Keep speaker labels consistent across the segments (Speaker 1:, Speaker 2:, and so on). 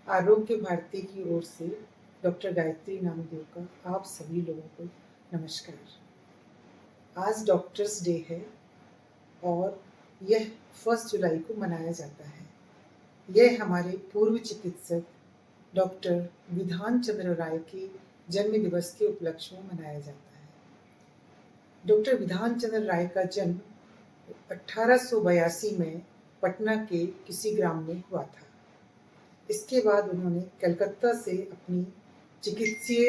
Speaker 1: आरोग्य भारती की ओर से डॉक्टर गायत्री नामदेव का आप सभी लोगों को नमस्कार। आज डॉक्टर्स डे है और यह 1 जुलाई को मनाया जाता है। यह हमारे पूर्व चिकित्सक डॉक्टर विधान चंद्र राय के जन्म दिवस के उपलक्ष्य में मनाया जाता है। डॉक्टर विधान चंद्र राय का जन्म 1882 में पटना के किसी ग्राम में हुआ था। इसके बाद उन्होंने कलकत्ता से अपनी चिकित्सीय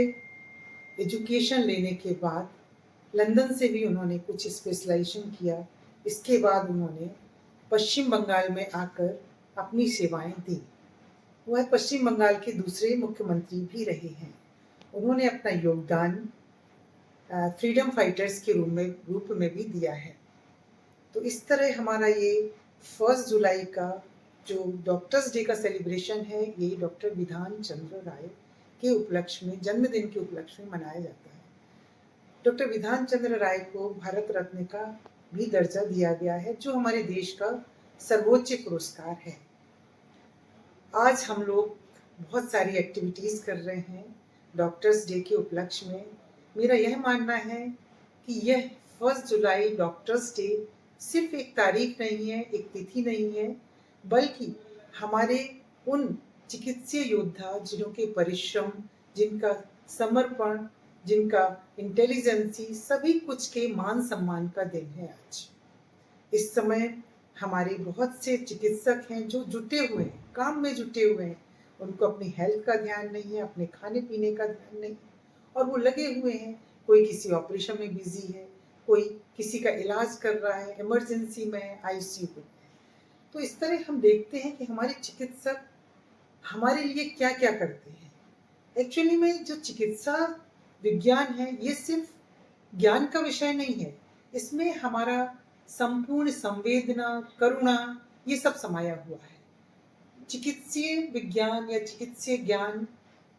Speaker 1: एजुकेशन लेने के बाद लंदन से भी उन्होंने कुछ स्पेशलाइजेशन किया। इसके बाद उन्होंने पश्चिम बंगाल में आकर अपनी सेवाएं दी। वह पश्चिम बंगाल के दूसरे मुख्यमंत्री भी रहे हैं। उन्होंने अपना योगदान फ्रीडम फाइटर्स के रूप में भी दिया है। तो इस तरह हमारा ये 1 जुलाई का जो डॉक्टर्स डे का सेलिब्रेशन है, ये डॉक्टर विधान चंद्र राय के उपलक्ष्य में, जन्मदिन के उपलक्ष्य में मनाया जाता है। डॉक्टर विधान चंद्र राय को भारत रत्न का भी दर्जा दिया गया है, जो हमारे देश का सर्वोच्च पुरस्कार है। आज हम लोग बहुत सारी एक्टिविटीज़ कर रहे हैं डॉक्टर्स डे के उपलक्ष्य में। मेरा यह मानना है कि यह 1 जुलाई डॉक्टर्स डे सिर्फ एक तारीख नहीं है, एक तिथि नहीं है, बल्कि हमारे उन चिकित्सीय योद्धा जिनके परिश्रम, जिनका समर्पण, जिनका इंटेलिजेंसी, सभी कुछ के मान सम्मान का दिन है आज। इस समय हमारे बहुत से चिकित्सक हैं जो जुटे हुए हैं, काम में जुटे हुए हैं। उनको अपनी हेल्थ का ध्यान नहीं है, अपने खाने पीने का ध्यान नहीं, और वो लगे हुए हैं। कोई किसी ऑपरेशन में बिजी है, कोई किसी का इलाज कर रहा है, इमरजेंसी में है, आईसीयू में। तो इस तरह हम देखते हैं कि हमारे चिकित्सक हमारे लिए क्या क्या करते हैं। एक्चुअली में जो चिकित्सा विज्ञान है, ये सिर्फ ज्ञान का विषय नहीं है। इसमें हमारा संपूर्ण संवेदना, करुणा, ये सब समाया हुआ है। चिकित्सीय विज्ञान या चिकित्सीय ज्ञान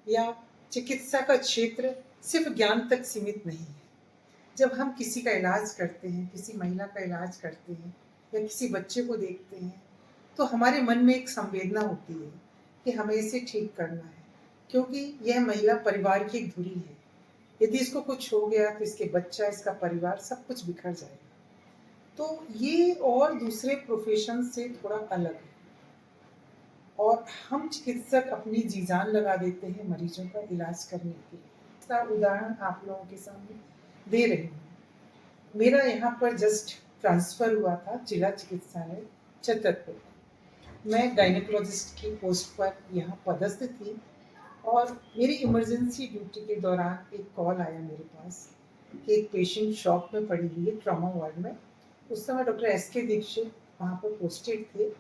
Speaker 1: या चिकित्सा का क्षेत्र सिर्फ ज्ञान तक सीमित नहीं है। जब हम किसी का इलाज करते हैं, किसी महिला का इलाज करते हैं या किसी बच्चे को देखते हैं, तो हमारे मन में एक संवेदना होती है कि हमें इसे ठीक करना है, क्योंकि यह महिला परिवार की एक धुरी है। यदि इसको कुछ हो गया तो इसके बच्चा, इसका परिवार, सब कुछ बिखर जाएगा। तो ये और दूसरे प्रोफेशन से थोड़ा अलग है, और हम चिकित्सक अपनी जी जान लगा देते हैं मरीजों का इलाज करने के लिए। इसका उदाहरण आप लोगों के सामने दे रही हूँ। मेरा यहाँ पर जस्ट ट्रांसफ़र हुआ था जिला चिकित्सालय छतरपुर। मैं गायनेकोलॉजिस्ट की पोस्ट पर यहाँ पदस्थ थी, और मेरी इमरजेंसी ड्यूटी के दौरान एक कॉल आया मेरे पास कि एक पेशेंट शॉक में पड़ी हुई है, ट्रॉमा वार्ड में। उस समय डॉक्टर एस.के. दीक्षित वहाँ पर पोस्टेड थे।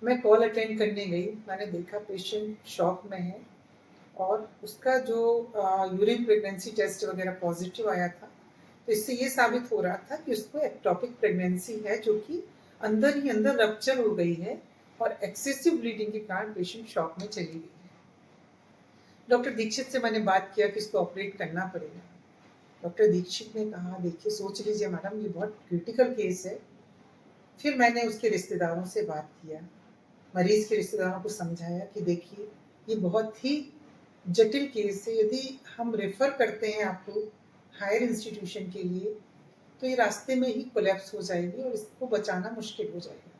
Speaker 1: मैं कॉल अटेंड करने गई। मैंने देखा पेशेंट शॉक में है, और उसका जो यूरिन प्रेगनेंसी टेस्ट वगैरह पॉजिटिव आया था, तो इससे ये साबित हो रहा था कि उसको एक्टोपिक प्रेगनेंसी है, जो कि अंदर ही अंदर रप्चर हो गई है, और एक्सेसिव ब्लीडिंग के कारण पेशेंट शॉक में चली गई है। डॉक्टर दीक्षित से मैंने बात किया कि इसको ऑपरेट करना पड़ेगा। डॉक्टर दीक्षित ने कहा, देखिए सोच लीजिए मैडम, ये बहुत क्रिटिकल केस है। फिर मैंने उसके रिश्तेदारों से बात किया, मरीज के रिश्तेदारों को समझाया कि देखिए ये बहुत ही जटिल केस है। यदि हम रेफर करते हैं आपको हायर इंस्टीट्यूशन के लिए, तो ये रास्ते में ही कोलैप्स हो जाएगी और इसको बचाना मुश्किल हो जाएगा।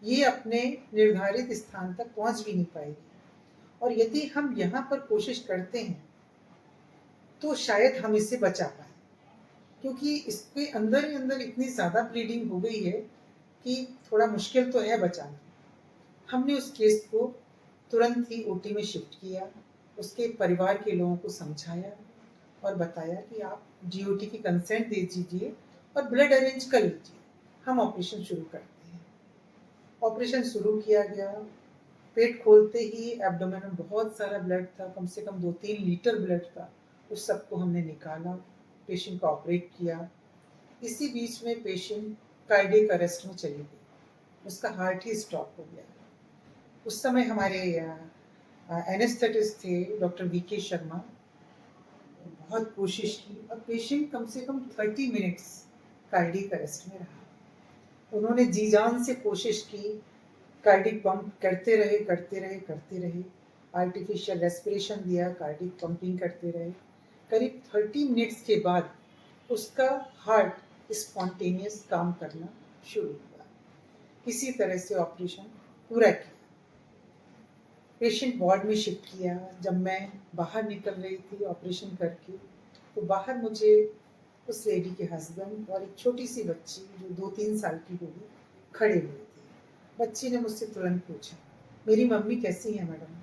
Speaker 1: ये अपने निर्धारित स्थान तक पहुंच भी नहीं पाएगी, और यदि हम यहाँ पर कोशिश करते हैं तो शायद हम इसे बचा पाए, क्योंकि इसके अंदर ही अंदर इतनी ज़्यादा ब्लीडिंग हो गई है कि थोड़ा मुश्किल तो है बचाना। हमने उस केस को तुरंत ही ओटी में शिफ्ट किया, उसके परिवार के लोगों को समझाया और बताया कि आप जीओटी की कंसेंट दे दीजिए और ब्लड अरेंज कर लीजिए, हम ऑपरेशन शुरू करते हैं। ऑपरेशन शुरू किया गया। पेट खोलते ही एब्डोमेन में बहुत सारा ब्लड था, कम से कम 2-3 लीटर ब्लड था। उस सबको हमने निकाला, पेशेंट को ऑपरेट किया। इसी बीच में पेशेंट कार्डियक अरेस्ट में चली गई, उसका हार्ट ही स्टॉप हो गया। उस समय हमारे एनेस्थेटिस्ट थे डॉक्टर वी.के. शर्मा। बहुत कोशिश की, और पेशेंट कम से कम 30 मिनट्स कार्डियक अरेस्ट में रहा। उन्होंने जी जान से कोशिश की, कार्डियक पंप करते रहे। आर्टिफिशियल रेस्पिरेशन दिया, कार्डिक पंपिंग करते रहे। करीब 30 मिनट्स के बाद उसका हार्ट स्पॉन्टेनियस काम करना शुरू हुआ। किसी तरह से ऑपरेशन पूरा किया, पेशेंट वार्ड में शिफ्ट किया। जब मैं बाहर निकल रही थी ऑपरेशन करके, तो बाहर मुझे उस लेडी के हस्बैंड और एक छोटी सी बच्ची जो 2-3 साल की होगी खड़े हुए थे। बच्ची ने मुझसे तुरंत पूछा, मेरी मम्मी कैसी है मैडम?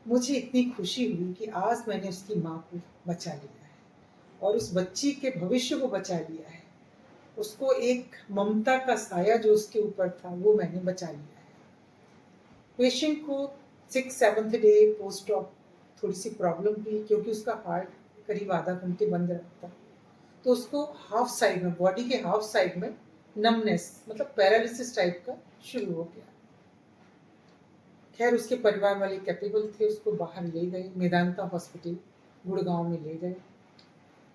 Speaker 1: मुझे इतनी खुशी हुई कि आज मैंने उसकी माँ को बचा लिया है और उस बच्ची के भविष्य को बचा लिया है। उसको एक ममता का साया जो उसके ऊपर था वो मैंने बचा लिया है। पेशेंट को 6-7th डे पोस्ट ऑप थोड़ी सी प्रॉब्लम हुई, क्योंकि उसका हार्ट करीब आधा घंटे बंद रहता, तो उसको हाफ साइड में, बॉडी के हाफ साइड में नमनेस मतलब पैरालिसिस टाइप का शुरू हो गया। खैर उसके परिवार वाले कैपेबल थे, उसको बाहर ले गए, मेदांता हॉस्पिटल गुड़गांव में ले गए।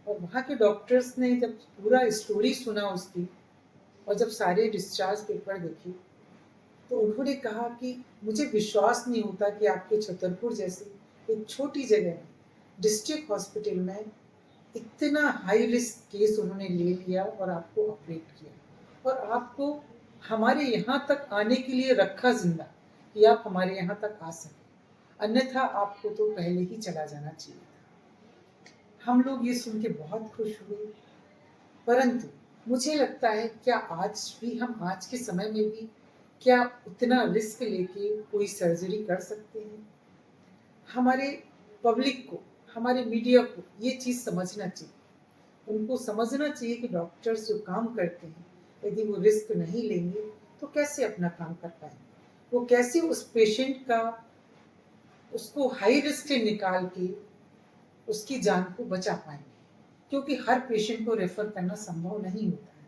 Speaker 1: और वहाँ के डॉक्टर्स ने जब पूरा स्टोरी सुना उसकी और जब सारे डिस्चार्ज पेपर देखे, तो उन्होंने कहा कि मुझे विश्वास नहीं होता कि आपके छतरपुर जैसी एक छोटी जगह में, डिस्ट्रिक्ट हॉस्पिटल में, इतना हाई रिस्क केस उन्होंने ले लिया और आपको ऑपरेट किया और आपको हमारे यहाँ तक आने के लिए रखा जिंदा कि आप हमारे यहाँ तक आ सके, अन्यथा आपको तो पहले ही चला जाना चाहिए था। हम लोग ये सुन के बहुत खुश हुए, परंतु मुझे लगता है क्या आज के समय में भी क्या उतना रिस्क लेके कोई सर्जरी कर सकते हैं? हमारे पब्लिक को, हमारे मीडिया को ये चीज़ समझना चाहिए। उनको समझना चाहिए कि डॉक्टर्स जो काम करते हैं, यदि वो रिस्क नहीं लेंगे तो कैसे अपना काम कर पाएंगे? वो कैसे उस पेशेंट का, उसको हाई रिस्क से निकाल के उसकी जान को बचा पाएंगे? क्योंकि हर पेशेंट को रेफर करना संभव नहीं होता है।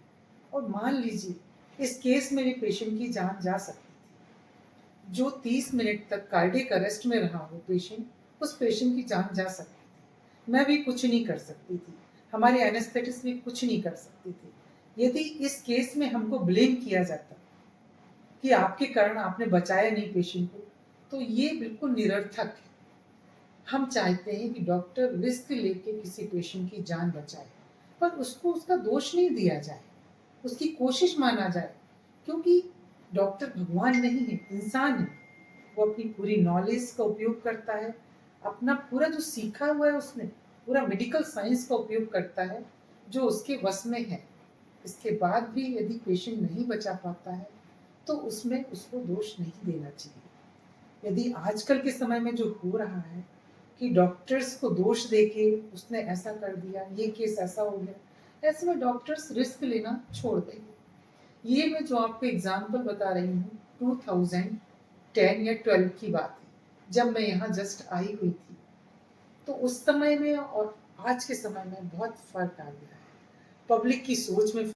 Speaker 1: और मान लीजिए इस केस में भी पेशेंट की जान जा सकती थी। जो 30 मिनट तक कार्डियक अरेस्ट में रहा वो पेशेंट, उस पेशेंट की जान जा सकती थी। मैं भी कुछ नहीं कर सकती थी, हमारे एनेस्थेटिस्ट भी कुछ नहीं कर सकती थी। यदि इस केस में हमको ब्लेम किया जाता कि आपके कारण आपने बचाया नहीं पेशेंट को, तो ये बिल्कुल निरर्थक है। हम चाहते हैं कि डॉक्टर रिस्क लेके किसी पेशेंट की जान बचाए, पर उसको उसका दोष नहीं दिया जाए, उसकी कोशिश माना जाए, क्योंकि डॉक्टर भगवान नहीं है, इंसान है। वो अपनी पूरी नॉलेज का उपयोग करता है, अपना पूरा जो सीखा हुआ है उसने, पूरा मेडिकल साइंस का उपयोग करता है जो उसके वश में है। इसके बाद भी यदि पेशेंट नहीं बचा पाता है तो उसमें उसको दोष नहीं देना चाहिए। यदि आजकल के समय में जो हो रहा है कि डॉक्टर्स को दोष देके उसने ऐसा कर दिया, ये केस ऐसा हो गया, ऐसे में डॉक्टर्स रिस्क लेना छोड़ देंगे। ये मैं जो आपको एग्जाम्पल बता रही हूँ 2010 या 12 की बात है, जब मैं यहाँ जस्ट आई हुई थी। तो उस समय में और आज के समय में बहुत फर्क आ गया है, पब्लिक की सोच में